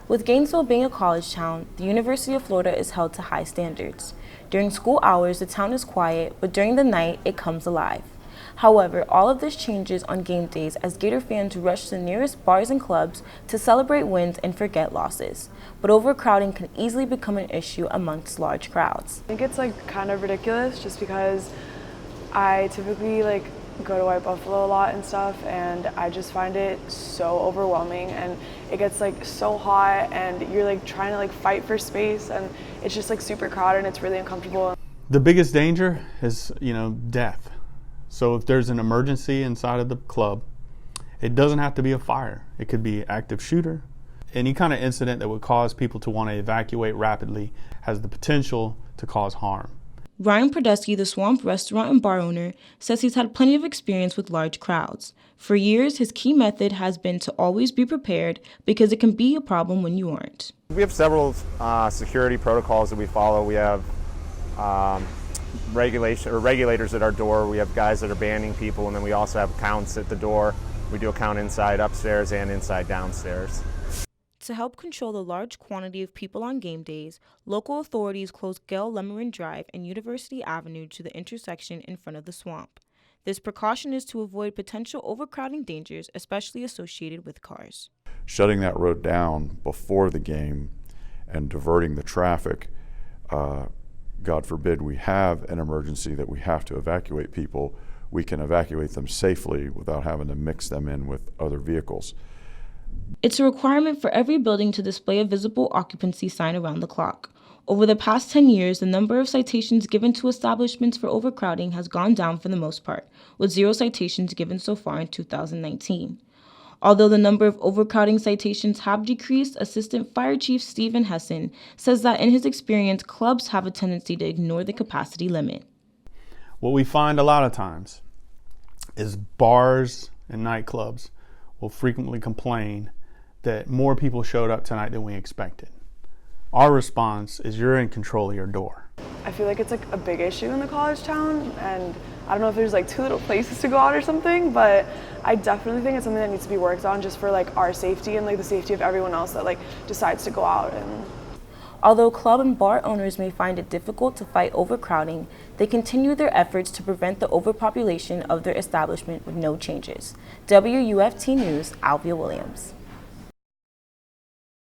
With Gainesville being a college town, the University of Florida is held to high standards. During school hours, the town is quiet, but during the night, it comes alive. However, all of this changes on game days as Gator fans rush to the nearest bars and clubs to celebrate wins and forget losses. But overcrowding can easily become an issue amongst large crowds. I think it's kind of ridiculous just because I typically go to White Buffalo a lot and stuff, and I just find it so overwhelming, and it gets so hot, and you're trying to fight for space, and it's just super crowded and it's really uncomfortable. The biggest danger is, death. So if there's an emergency inside of the club, it doesn't have to be a fire. It could be active shooter. Any kind of incident that would cause people to want to evacuate rapidly has the potential to cause harm. Ryan Prodesky, the Swamp restaurant and bar owner, says he's had plenty of experience with large crowds. For years, his key method has been to always be prepared because it can be a problem when you aren't. We have several security protocols that we follow. We have regulators at our door. We have guys that are banning people, and then we also have counts at the door. We do a count inside upstairs and inside downstairs. To help control the large quantity of people on game days, local authorities closed Gail Lemerin Drive and University Avenue to the intersection in front of the Swamp. This precaution is to avoid potential overcrowding dangers, especially associated with cars. Shutting that road down before the game and diverting the traffic, God forbid we have an emergency that we have to evacuate people, we can evacuate them safely without having to mix them in with other vehicles. It's a requirement for every building to display a visible occupancy sign around the clock. Over the past 10 years, the number of citations given to establishments for overcrowding has gone down for the most part, with 0 citations given so far in 2019. Although the number of overcrowding citations have decreased, Assistant Fire Chief Stephen Hessen says that in his experience, clubs have a tendency to ignore the capacity limit. What we find a lot of times is bars and nightclubs will frequently complain that more people showed up tonight than we expected. Our response is you're in control of your door. I feel like it's a big issue in the college town, and I don't know if there's too little places to go out or something, but I definitely think it's something that needs to be worked on just for our safety and the safety of everyone else that decides to go out. And although club and bar owners may find it difficult to fight overcrowding, they continue their efforts to prevent the overpopulation of their establishment with no changes. WUFT News, Alvia Williams.